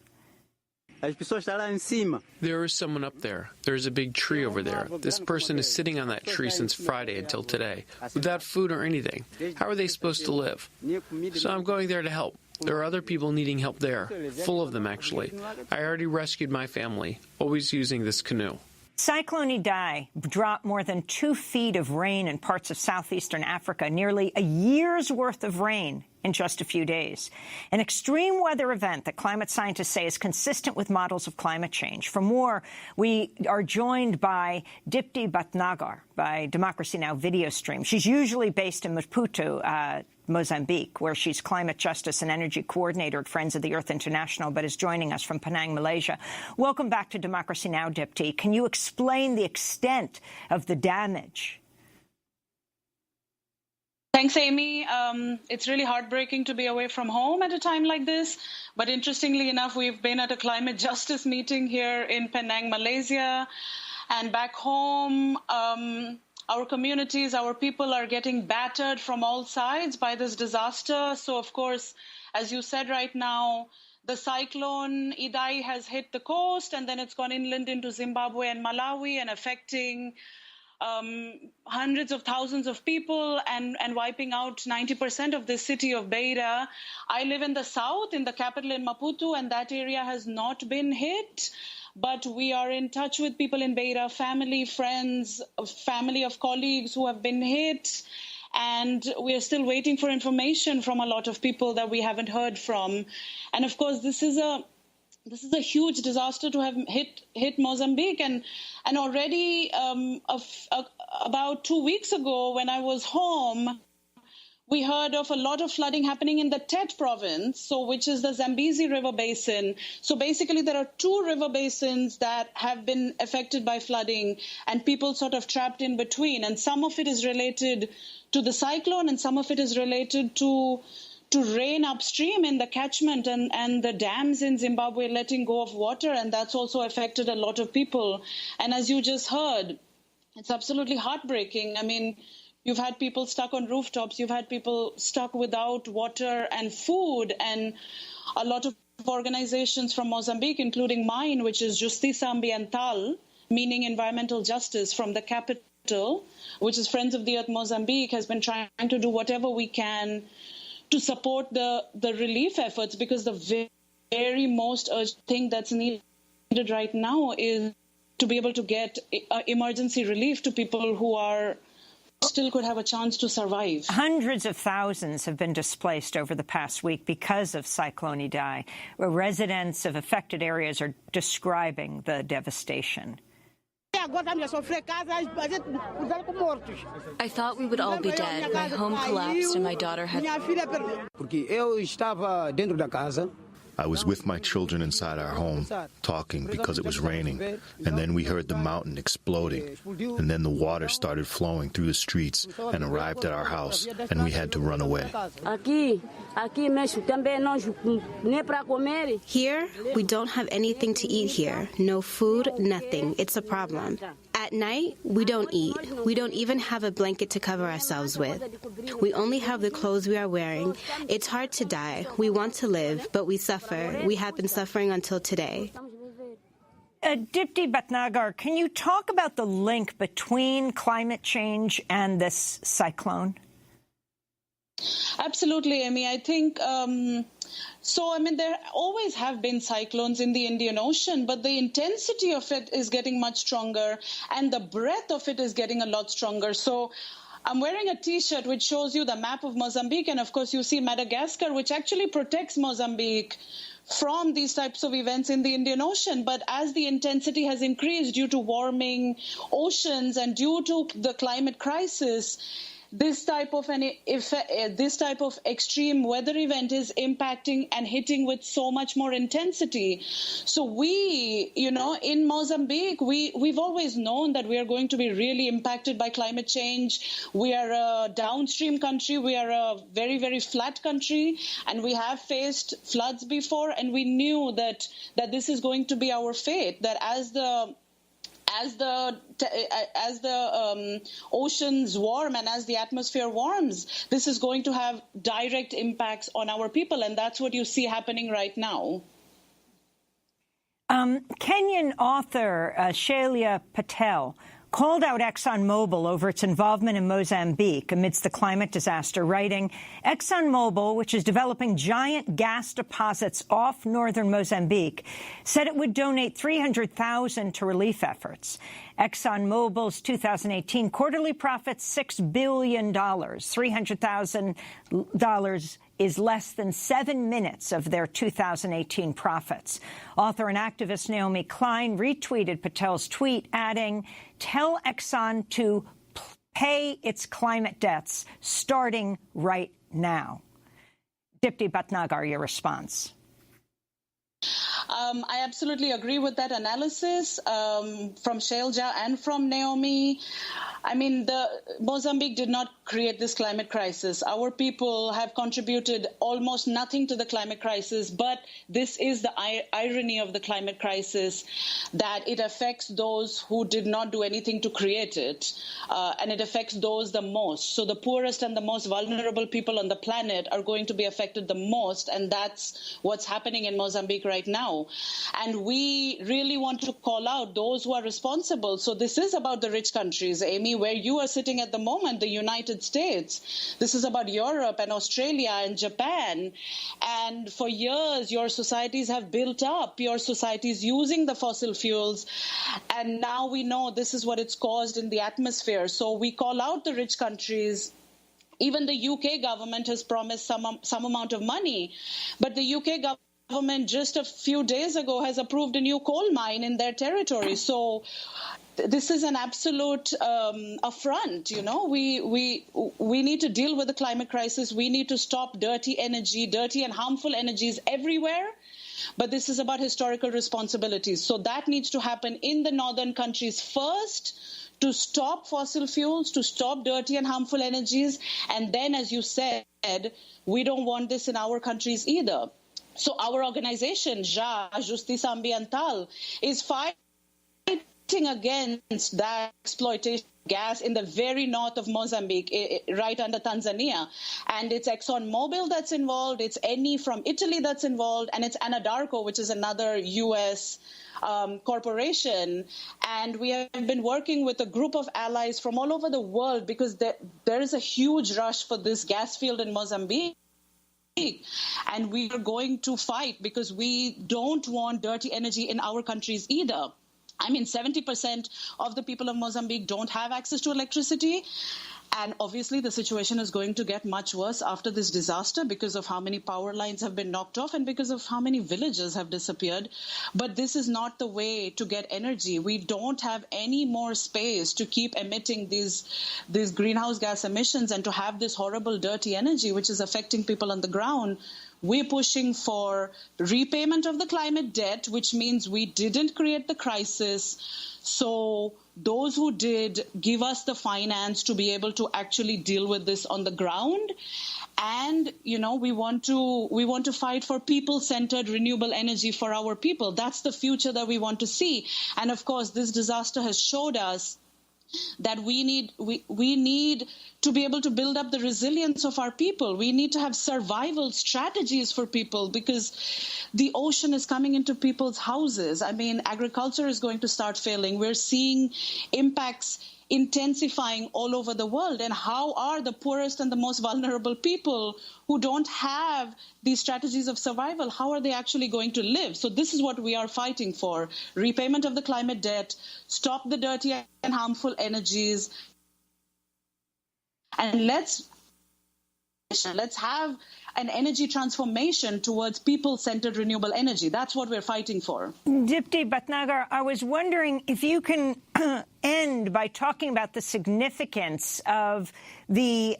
There is someone up there. There's a big tree over there. This person is sitting on that tree since Friday until today, without food or anything. How are they supposed to live? So I'm going there to help. There are other people needing help there, full of them actually. I already rescued my family, always using this canoe. Cyclone Idai dropped more than 2 feet of rain in parts of southeastern Africa, nearly a year's worth of rain in just a few days. An extreme weather event that climate scientists say is consistent with models of climate change. For more, we are joined by Dipti Bhatnagar by Democracy Now! Video stream. She's usually based in Maputo, Mozambique, where she's climate justice and energy coordinator at Friends of the Earth International, but is joining us from Penang, Malaysia. Welcome back to Democracy Now!, Dipti. Can you explain the extent of the damage? Thanks, Amy. It's really heartbreaking to be away from home at a time like this. But interestingly enough, we've been at a climate justice meeting here in Penang, Malaysia. And back home, our communities, our people are getting battered from all sides by this disaster. So, of course, as you said right now, the cyclone Idai has hit the coast, and then it's gone inland into Zimbabwe and Malawi and affecting hundreds of thousands of people and wiping out 90% of the city of Beira. I live in the south, in the capital in Maputo, and that area has not been hit. But we are in touch with people in Beira, family, friends, family of colleagues who have been hit. And we are still waiting for information from a lot of people that we haven't heard from. And of course, this is a huge disaster to have hit Mozambique. And already about 2 weeks ago, when I was home, we heard of a lot of flooding happening in the Tete province, which is the Zambezi River Basin. So basically, there are two river basins that have been affected by flooding, and people sort of trapped in between. And some of it is related to the cyclone, and some of it is related to rain upstream in the catchment and the dams in Zimbabwe letting go of water, and that's also affected a lot of people. And as you just heard, it's absolutely heartbreaking. I mean, you've had people stuck on rooftops. You've had people stuck without water and food. And a lot of organizations from Mozambique, including mine, which is Justiça Ambiental, meaning environmental justice, from the capital, which is Friends of the Earth Mozambique, has been trying to do whatever we can to support the relief efforts, because the very most urgent thing that's needed right now is to be able to get emergency relief to people who are still could have a chance to survive. Hundreds of thousands have been displaced over the past week because of Cyclone Idai, where residents of affected areas are describing the devastation. I thought we would all be dead. My home collapsed and my daughter had... I was with my children inside our home, talking because it was raining, and then we heard the mountain exploding, and then the water started flowing through the streets and arrived at our house, and we had to run away. Here, we don't have anything to eat here. No food, nothing. It's a problem. At night, we don't eat. We don't even have a blanket to cover ourselves with. We only have the clothes we are wearing. It's hard to die. We want to live, but we suffer. We have been suffering until today. Dipti Bhatnagar, can you talk about the link between climate change and this cyclone? Absolutely, Amy. I think, there always have been cyclones in the Indian Ocean, but the intensity of it is getting much stronger and the breadth of it is getting a lot stronger. So I'm wearing a T-shirt which shows you the map of Mozambique, and of course you see Madagascar, which actually protects Mozambique from these types of events in the Indian Ocean. But as the intensity has increased due to warming oceans and due to the climate crisis, this type of extreme weather event is impacting and hitting with so much more intensity. So we, in Mozambique, we've always known that we are going to be really impacted by climate change. We are a downstream country. We are a very, very flat country, and we have faced floods before, and we knew that this is going to be our fate, that as the oceans warm and as the atmosphere warms, this is going to have direct impacts on our people, and that's what you see happening right now. Kenyan author Shailia Patel called out ExxonMobil over its involvement in Mozambique amidst the climate disaster, writing, ExxonMobil, which is developing giant gas deposits off northern Mozambique, said it would donate $300,000 to relief efforts. ExxonMobil's 2018 quarterly profits $6 billion, $300,000 is less than 7 minutes of their 2018 profits. Author and activist Naomi Klein retweeted Patel's tweet, adding, "Tell Exxon to pay its climate debts starting right now." Dipti Bhatnagar, your response. I absolutely agree with that analysis from Shailja and from Naomi. I mean, Mozambique did not create this climate crisis. Our people have contributed almost nothing to the climate crisis, but this is the irony of the climate crisis, that it affects those who did not do anything to create it, and it affects those the most. So the poorest and the most vulnerable people on the planet are going to be affected the most, and that's what's happening in Mozambique right now. And we really want to call out those who are responsible. So this is about the rich countries, Amy, where you are sitting at the moment, the United States. This is about Europe and Australia and Japan. And for years, your societies have built up, your societies using the fossil fuels. And now we know this is what it's caused in the atmosphere. So we call out the rich countries. Even the UK government has promised some amount of money. But the UK government just a few days ago has approved a new coal mine in their territory. So this is an absolute affront. You know, we need to deal with the climate crisis. We need to stop dirty and harmful energies everywhere. But this is about historical responsibilities. So that needs to happen in the northern countries first, to stop fossil fuels, to stop dirty and harmful energies. And then, as you said, we don't want this in our countries either. So our organization, JA, Justiça Ambiental, is fighting against that exploitation of gas in the very north of Mozambique, right under Tanzania. And it's ExxonMobil that's involved, it's Eni from Italy that's involved, and it's Anadarko, which is another U.S. corporation. And we have been working with a group of allies from all over the world because there is a huge rush for this gas field in Mozambique. And we are going to fight because we don't want dirty energy in our countries either. I mean, 70% of the people of Mozambique don't have access to electricity. And obviously, the situation is going to get much worse after this disaster because of how many power lines have been knocked off and because of how many villages have disappeared. But this is not the way to get energy. We don't have any more space to keep emitting these greenhouse gas emissions and to have this horrible, dirty energy, which is affecting people on the ground. We're pushing for repayment of the climate debt, which means we didn't create the crisis. So those who did, give us the finance to be able to actually deal with this on the ground. And, you know, we want to fight for people-centered renewable energy for our people. That's the future that we want to see. And of course, this disaster has showed us that we need to be able to build up the resilience of our people. We need to have survival strategies for people because the ocean is coming into people's houses. I mean, agriculture is going to start failing. We're seeing impacts intensifying all over the world. And how are the poorest and the most vulnerable people who don't have these strategies of survival, how are they actually going to live? So this is what we are fighting for. Repayment of the climate debt, stop the dirty and harmful energies, and let's have an energy transformation towards people-centered renewable energy. That's what we're fighting for. Dipti Bhatnagar, I was wondering if you can end by talking about the significance of the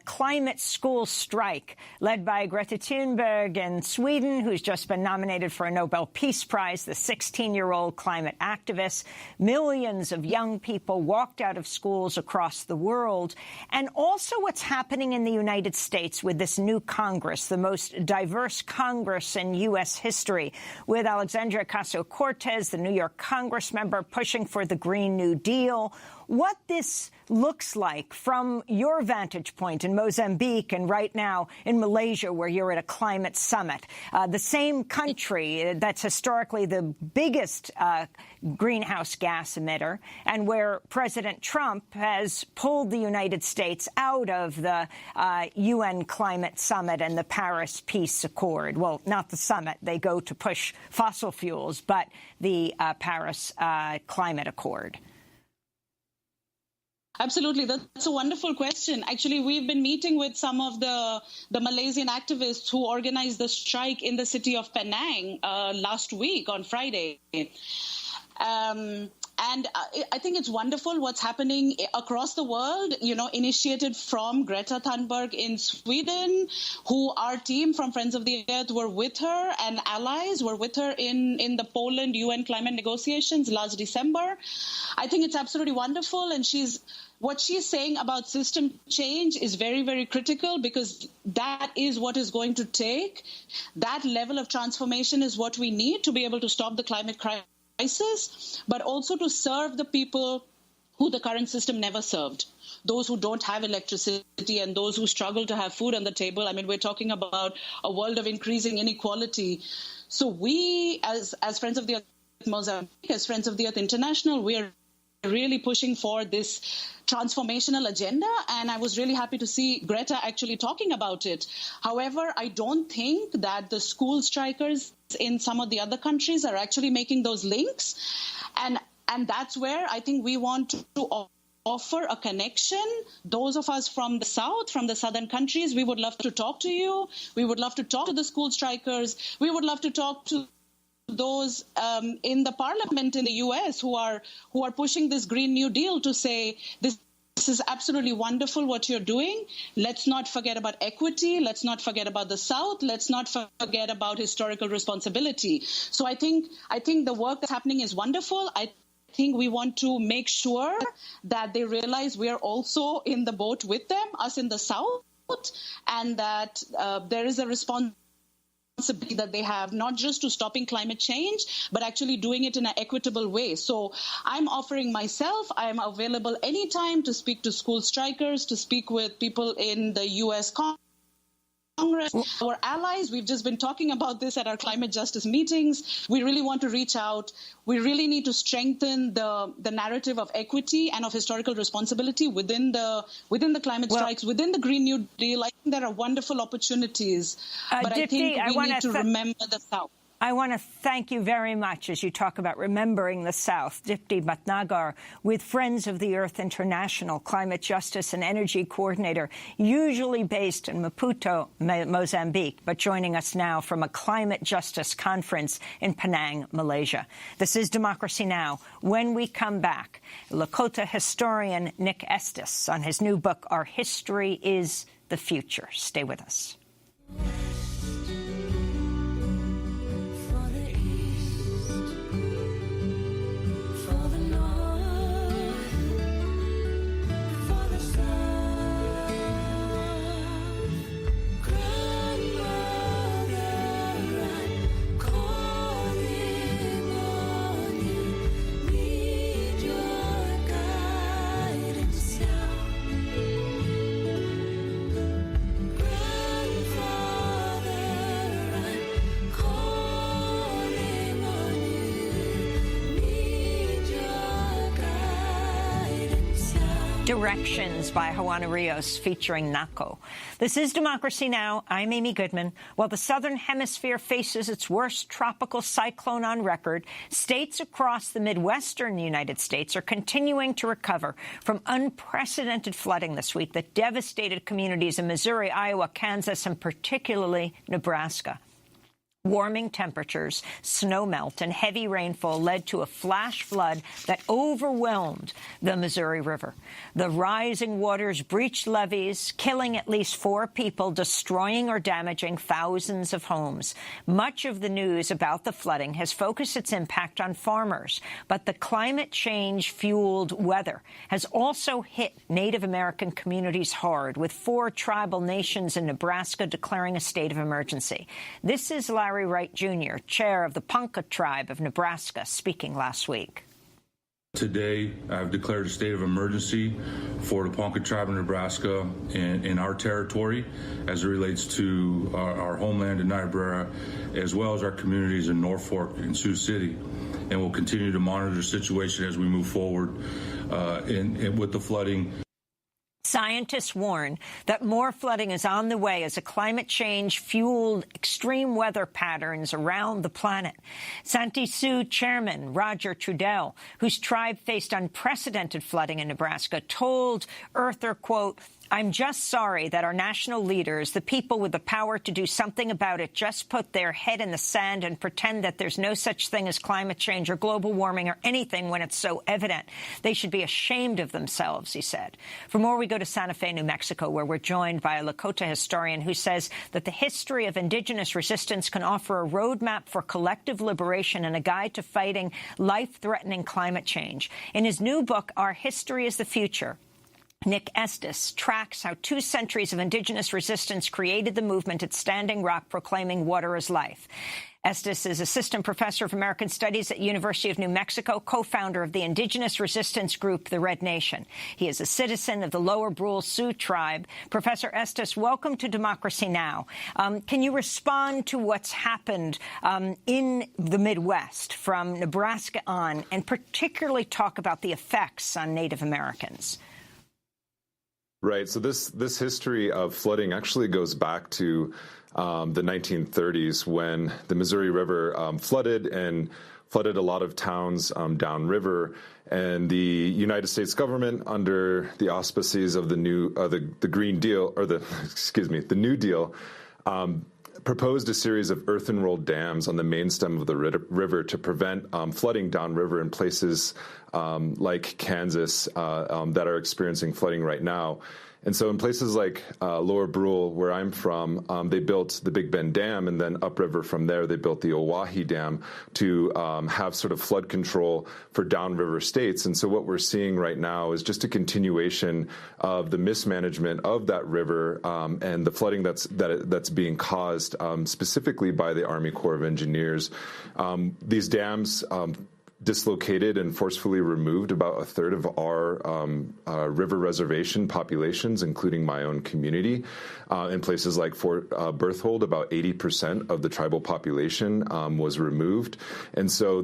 climate school strike led by Greta Thunberg in Sweden, who's just been nominated for a Nobel Peace Prize, the 16-year-old climate activist. Millions of young people walked out of schools across the world. And also what's happening in the United States with this new Congress, the most diverse Congress in U.S. history, with Alexandria Ocasio-Cortez, the New York Congress member, pushing for the Green New Deal. What this looks like from your vantage point in Mozambique and right now in Malaysia, where you're at a climate summit, the same country that's historically the biggest greenhouse gas emitter, and where President Trump has pulled the United States out of the UN climate summit and the Paris Peace Accord. Well, not the summit. They go to push fossil fuels, but the Paris Climate Accord. Absolutely. That's a wonderful question. Actually, we've been meeting with some of the Malaysian activists who organized the strike in the city of Penang last week on Friday. And I think it's wonderful what's happening across the world, initiated from Greta Thunberg in Sweden, who our team from Friends of the Earth were with her, and allies were with her in the Poland UN climate negotiations last December. I think it's absolutely wonderful. And what she's saying about system change is very, very critical, because that is what is going to take. That level of transformation is what we need to be able to stop the climate crisis, but also to serve the people who the current system never served, those who don't have electricity and those who struggle to have food on the table. I mean, we're talking about a world of increasing inequality. So we, as Friends of the Earth Mozambique, as Friends of the Earth International, we are really pushing for this transformational agenda, and I was really happy to see Greta actually talking about it. However, I don't think that the school strikers in some of the other countries are actually making those links, and that's where I think we want to offer a connection. Those of us from the South, from the southern countries, we would love to talk to you. We would love to talk to the school strikers. We would love to talk to those in the parliament in the U.S. who are pushing this Green New Deal to say this is absolutely wonderful what you're doing. Let's not forget about equity. Let's not forget about the South. Let's not forget about historical responsibility. So I think the work that's happening is wonderful. I think we want to make sure that they realize we are also in the boat with them, us in the South, and that there is a responsibility that they have, not just to stopping climate change, but actually doing it in an equitable way. So I'm offering myself, I'm available anytime to speak to school strikers, to speak with people in the U.S. Congress, our allies. We've just been talking about this at our climate justice meetings. We really want to reach out. We really need to strengthen the narrative of equity and of historical responsibility within the climate strikes, within the Green New Deal. I think there are wonderful opportunities, but I think we need to remember the South. I want to thank you very much as you talk about remembering the South. Dipti Bhatnagar with Friends of the Earth International, Climate Justice and Energy Coordinator, usually based in Maputo, Mozambique, but joining us now from a climate justice conference in Penang, Malaysia. This is Democracy Now! When we come back, Lakota historian Nick Estes on his new book, Our History is the Future. Stay with us. Directions by Juana Rios featuring Nako. This is Democracy Now! I'm Amy Goodman. While the Southern Hemisphere faces its worst tropical cyclone on record, states across the Midwestern United States are continuing to recover from unprecedented flooding this week that devastated communities in Missouri, Iowa, Kansas, and particularly Nebraska. Warming temperatures, snowmelt, and heavy rainfall led to a flash flood that overwhelmed the Missouri River. The rising waters breached levees, killing at least 4 people, destroying or damaging thousands of homes. Much of the news about the flooding has focused its impact on farmers, but the climate change-fueled weather has also hit Native American communities hard, with 4 tribal nations in Nebraska declaring a state of emergency. This is Larry Wright, Jr., chair of the Ponca Tribe of Nebraska, speaking last week. Today, I've declared a state of emergency for the Ponca Tribe of Nebraska in our territory as it relates to our homeland in Niobrara, as well as our communities in Norfolk and Sioux City. And we'll continue to monitor the situation as we move forward with the flooding. Scientists warn that more flooding is on the way as a climate change-fueled extreme weather patterns around the planet. Santee Sioux chairman Roger Trudell, whose tribe faced unprecedented flooding in Nebraska, told Earther, quote, "I'm just sorry that our national leaders, the people with the power to do something about it, just put their head in the sand and pretend that there's no such thing as climate change or global warming or anything when it's so evident. They should be ashamed of themselves," he said. For more, we go to Santa Fe, New Mexico, where we're joined by a Lakota historian who says that the history of indigenous resistance can offer a roadmap for collective liberation and a guide to fighting life-threatening climate change. In his new book, Our History is the Future, Nick Estes tracks how 2 centuries of indigenous resistance created the movement at Standing Rock proclaiming water is life. Estes is assistant professor of American Studies at University of New Mexico, co-founder of the indigenous resistance group, the Red Nation. He is a citizen of the Lower Brule Sioux tribe. Professor Estes, welcome to Democracy Now! Can you respond to what's happened in the Midwest from Nebraska on, and particularly talk about the effects on Native Americans? Right. So this history of flooding actually goes back to the 1930s when the Missouri River flooded a lot of towns downriver, and the United States government, under the auspices of the Green Deal, or the New Deal, proposed a series of earthen-rolled dams on the main stem of the river to prevent flooding downriver in places like Kansas that are experiencing flooding right now. And so in places like Lower Brule, where I'm from, they built the Big Bend Dam, and then upriver from there, they built the Oahe Dam to have sort of flood control for downriver states. And so what we're seeing right now is just a continuation of the mismanagement of that river and the flooding that's being caused specifically by the Army Corps of Engineers. These dams dislocated and forcefully removed about a third of our river reservation populations, including my own community. In places like Fort Berthold, about 80% of the tribal population was removed. And so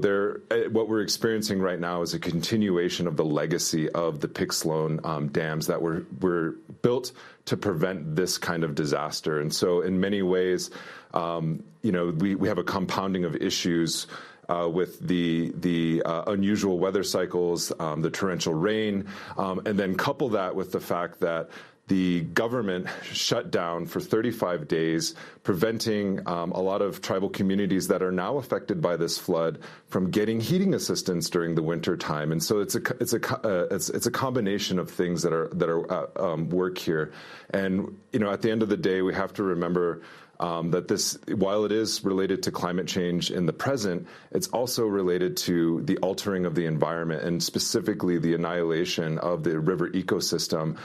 what we're experiencing right now is a continuation of the legacy of the Pick Sloan dams that were built to prevent this kind of disaster. And so in many ways, we have a compounding of issues with the unusual weather cycles, the torrential rain, and then couple that with the fact that the government shut down for 35 days, preventing a lot of tribal communities that are now affected by this flood from getting heating assistance during the winter time. And so it's a combination of things that are work here. And at the end of the day, we have to remember that this, while it is related to climate change in the present, it's also related to the altering of the environment, and specifically the annihilation of the river ecosystem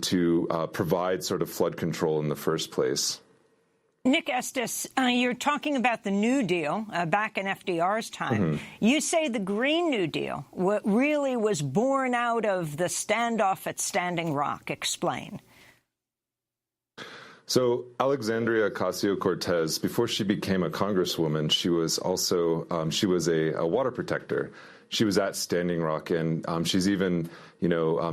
to provide sort of flood control in the first place. Nick Estes, you're talking about the New Deal back in FDR's time. Mm-hmm. You say the Green New Deal really was born out of the standoff at Standing Rock. Explain. So Alexandria Ocasio-Cortez, before she became a congresswoman, she was also a water protector. She was at Standing Rock, and she's even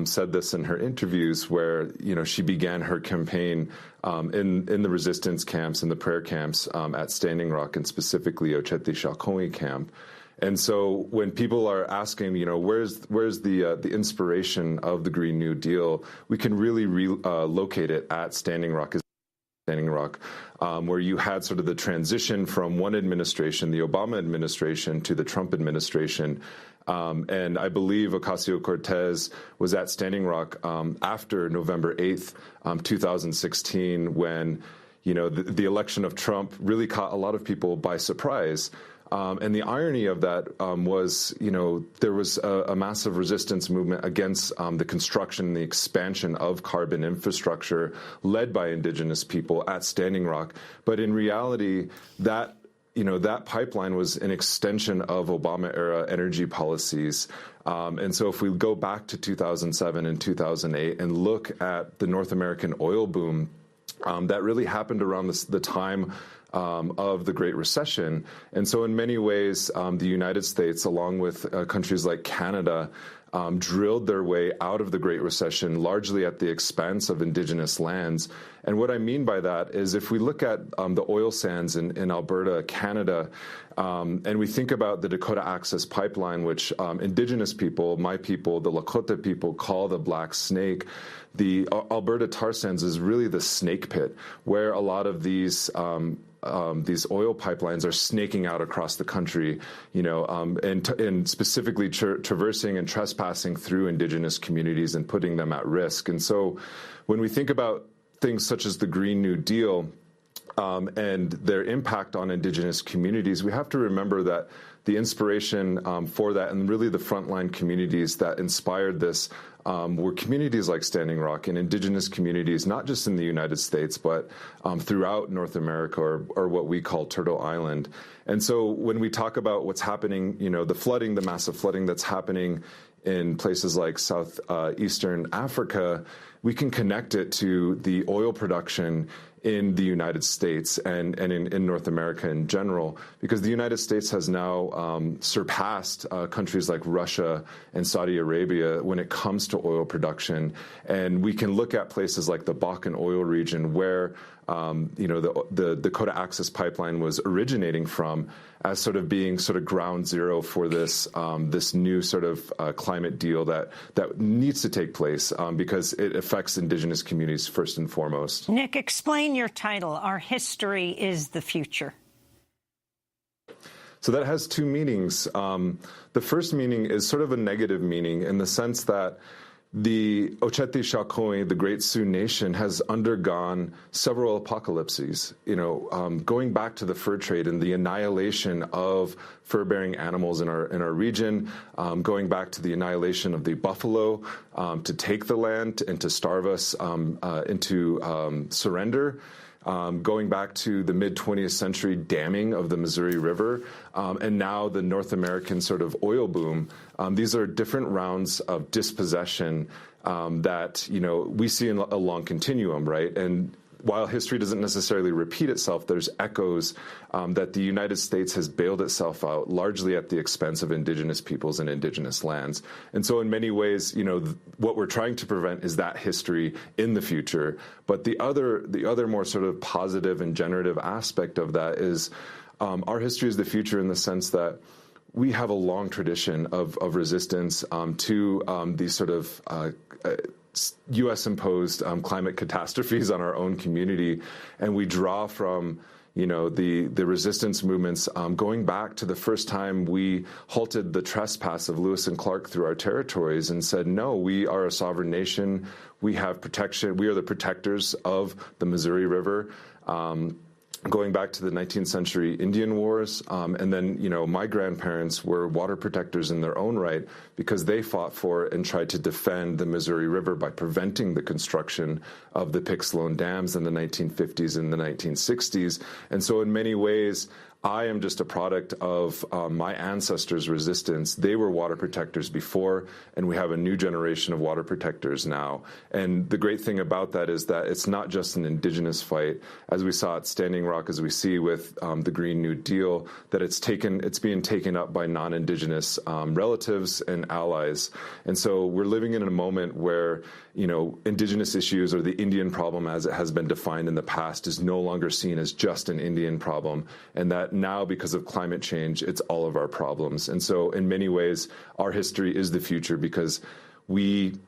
said this in her interviews, where she began her campaign in the resistance camps and the prayer camps at Standing Rock, and specifically Ocheti Shakoi camp. And so when people are asking, where's the inspiration of the Green New Deal, we can really locate it at Standing Rock. Where you had sort of the transition from one administration, the Obama administration, to the Trump administration. And I believe Ocasio-Cortez was at Standing Rock after November 8th, 2016, when, the election of Trump really caught a lot of people by surprise. And the irony of that was, there was a massive resistance movement against the construction and the expansion of carbon infrastructure led by indigenous people at Standing Rock. But in reality, that pipeline was an extension of Obama-era energy policies. And so if we go back to 2007 and 2008 and look at the North American oil boom, that really happened around the time of the Great Recession. And so in many ways, the United States, along with countries like Canada, drilled their way out of the Great Recession largely at the expense of indigenous lands. And what I mean by that is if we look at the oil sands in Alberta, Canada, and we think about the Dakota Access Pipeline, which indigenous people, my people, the Lakota people, call the Black Snake, the Alberta tar sands is really the snake pit where a lot of these oil pipelines are snaking out across the country, and specifically traversing and trespassing through indigenous communities and putting them at risk. And so when we think about things such as the Green New Deal and their impact on indigenous communities, we have to remember that the inspiration for that and really the frontline communities that inspired this were communities like Standing Rock and indigenous communities, not just in the United States, but throughout North America or what we call Turtle Island. And so when we talk about what's happening, the flooding, the massive flooding that's happening in places like southeastern Africa, we can connect it to the oil production in the United States and in North America in general, because the United States has now surpassed countries like Russia and Saudi Arabia when it comes to oil production. And we can look at places like the Bakken oil region where the Dakota Access Pipeline was originating from as sort of being ground zero for this this new sort of climate deal that needs to take place because it affects indigenous communities first and foremost. Nick, explain your title, Our History is the Future. So that has two meanings. The first meaning is sort of a negative meaning in the sense that the Oceti Sakowin, the Great Sioux Nation, has undergone several apocalypses. Going back to the fur trade and the annihilation of fur-bearing animals in our region, going back to the annihilation of the buffalo to take the land and to starve us into surrender. Going back to the mid-20th century damming of the Missouri River, and now the North American sort of oil boom. These are different rounds of dispossession that, we see in a long continuum, right? And while history doesn't necessarily repeat itself, there's echoes that the United States has bailed itself out largely at the expense of indigenous peoples and indigenous lands. And so in many ways, what we're trying to prevent is that history in the future. But the other more sort of positive and generative aspect of that is our history is the future in the sense that we have a long tradition of resistance to these sort of U.S.-imposed climate catastrophes on our own community, and we draw from the resistance movements going back to the first time we halted the trespass of Lewis and Clark through our territories and said, no, we are a sovereign nation. We have protection. We are the protectors of the Missouri River. Going back to the 19th century Indian Wars, and then, my grandparents were water protectors in their own right because they fought for and tried to defend the Missouri River by preventing the construction of the Pick Sloan dams in the 1950s and the 1960s. And so in many ways, I am just a product of my ancestors' resistance. They were water protectors before, and we have a new generation of water protectors now. And the great thing about that is that it's not just an indigenous fight, as we saw at Standing Rock, as we see with the Green New Deal, that it's being taken up by non-indigenous relatives and allies. And so we're living in a moment where, indigenous issues or the Indian problem as it has been defined in the past is no longer seen as just an Indian problem, and that now, because of climate change, it's all of our problems. And so in many ways, our history is the future because we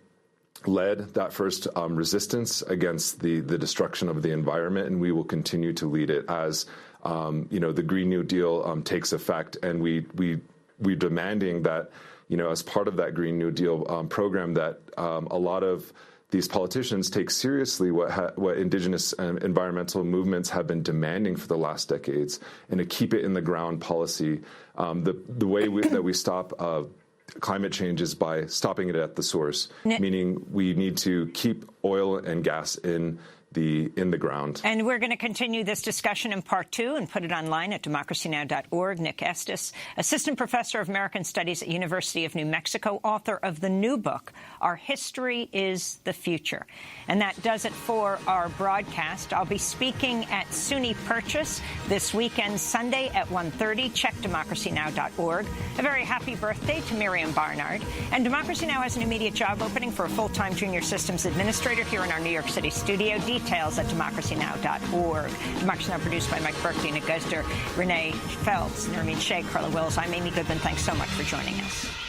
led that first resistance against the destruction of the environment, and we will continue to lead it as the Green New Deal takes effect, and we're demanding that as part of that Green New Deal program that a lot of these politicians take seriously what indigenous environmental movements have been demanding for the last decades, and to keep it in the ground policy. The way that we stop climate change is by stopping it at the source, meaning we need to keep oil and gas in in the ground. And we're going to continue this discussion in part 2 and put it online at democracynow.org. Nick Estes, Assistant Professor of American Studies at University of New Mexico, author of the new book, Our History is the Future. And that does it for our broadcast. I'll be speaking at SUNY Purchase this weekend, Sunday at 1:30. Check democracynow.org. A very happy birthday to Miriam Barnard. And Democracy Now! Has an immediate job opening for a full-time junior systems administrator here in our New York City studio. Details at democracynow.org. Democracy Now! Produced by Mike Berkey, Nick Guzder, Renee Feltz, Nermeen Sheikh, Carla Wills. I'm Amy Goodman. Thanks so much for joining us.